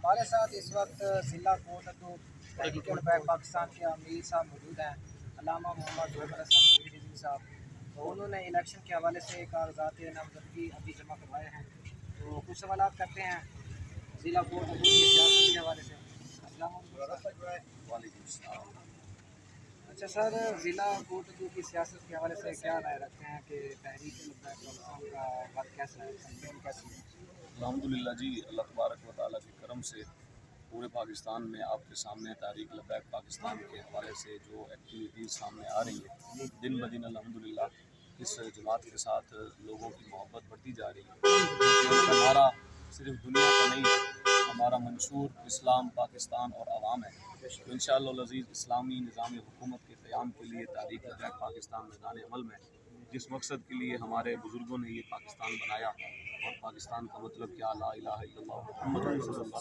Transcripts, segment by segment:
हमारे साथ इस वक्त ज़िला कोटद्दू तहरीक लबैक पाकिस्तान के अमीर साहब मौजूद हैं, अल्लामा मोहम्मद ज़ोहर हसन रिजवी साहब। तो उन्होंने इलेक्शन के हवाले से कागजात नामजदगी अभी जमा करवाए हैं, तो कुछ सवाल करते हैं ज़िला कोटद्दू की सियासत के हवाले से। वालेकुम सलाम। अच्छा सर, ज़िला कोटद्दू की सियासत के हवाले से क्या राय रखते हैं कि तहरीक लबैक पाकिस्तान का वक्त कैसा है, कैंपेन कैसी है? अल्हम्दुलिल्लाह जी, अल्लाह तबारक व तआला के करम से पूरे पाकिस्तान में आपके सामने तहरीक लबैक पाकिस्तान के हवाले से जो एक्टिविटीज़ सामने आ रही है, दिन ब दिन अल्हम्दुलिल्लाह इस जमात के साथ लोगों की मोहब्बत बढ़ती जा रही है। क्योंकि उनका नारा सिर्फ दुनिया का नहीं है, हमारा मंशूर इस्लाम, पाकिस्तान और अवाम है। तो इंशाअल्लाह अज़ीज़ इस्लामी निज़ाम हुकूमत के क़याम के लिए तहरीक लबैक पाकिस्तान मैदान अमल में, जिस मकसद के लिए हमारे बुज़ुर्गों ने ये पाकिस्तान बनाया, और पाकिस्तान का मतलब क्या, ला इलाहा इल्लल्लाह मुहम्मद रसूलुल्लाह,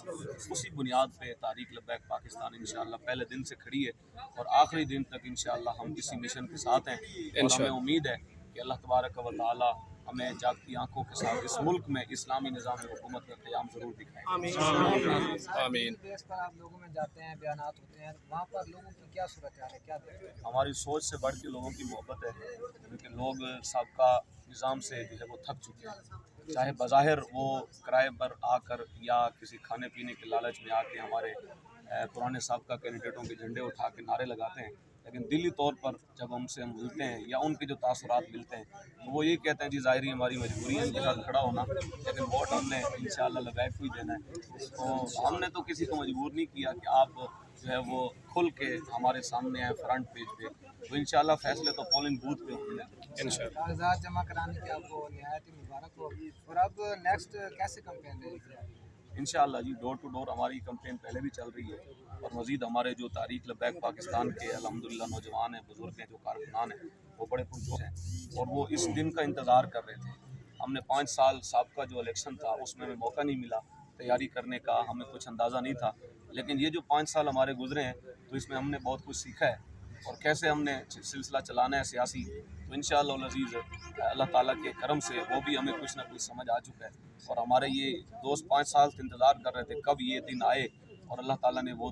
उसी बुनियाद पे तहरीक लबैक पाकिस्तान इंशाअल्लाह पहले दिन से खड़ी है और आखिरी दिन तक इंशाअल्लाह हम इसी मिशन के साथ हैं। और हमें उम्मीद है कि अल्लाह तबारक व तआला हमें जागती आंखों के साथ इस मुल्क में इस्लामी निज़ाम हुकूमत का क़याम ज़रूर दिखाएंगे। आमीन। बेस पर आप लोगों में जाते हैं, बयानात होते हैं, वहाँ पर लोगों की क्या सूरत है, क्या देखते हैं? हमारी सोच से बढ़ के लोगों की मोहब्बत है, क्योंकि लोग सबका निज़ाम से जो है वो थक चुके हैं। चाहे बज़ाहिर वो किराए पर आकर या किसी खाने पीने के लालच में आके हमारे पुराने साबका कैंडिडेटों के झंडे उठा के नारे लगाते हैं, लेकिन दिली तौर पर जब हमसे हम मिलते हैं या उनके जो तासुरात मिलते हैं, तो वो ये कहते हैं जी ज़ाहिरी हमारी मजबूरी है इनके साथ खड़ा होना, लेकिन वोट हमने इंशाअल्लाह लबैक को ही देना है। तो हमने तो किसी को मजबूर नहीं किया कि आप जो है वो खुल के हमारे सामने आए फ्रंट पेज पे, तो इंशाअल्लाह फैसले तो पोलिंग बूथ पे होंगे इंशाअल्लाह। कागजात जमा कराने की आपको निहायत ही मुबारक हो। और अब नेक्स्ट कैसे कैंपेन रहेगी? इंशाअल्लाह जी, डोर टू डोर हमारी कैंपेन पहले भी चल रही है, और मज़ीद हमारे जो तहरीक लबैक पाकिस्तान के अल्हम्दुलिल्लाह नौजवान हैं, बुज़ुर्ग हैं, जो कारकुनान हैं, वो बड़े पुरजोश हैं और वो इस दिन का इंतज़ार कर रहे थे। हमने 5 साल साबका जो इलेक्शन था उसमें हमें मौका नहीं मिला तैयारी करने का, हमें कुछ अंदाज़ा नहीं था, लेकिन ये जो 5 साल हमारे गुजरे हैं तो इसमें हमने बहुत कुछ सीखा है और कैसे हमने सिलसिला चलाना है सियासी। तो इंशाअल्लाह अज़ीज़ अल्लाह ताला के करम से वो भी हमें कुछ ना कुछ समझ आ चुका है, और हमारे ये दोस्त 5 साल से इंतज़ार कर रहे थे कब ये दिन आए, और अल्लाह ताला ने वो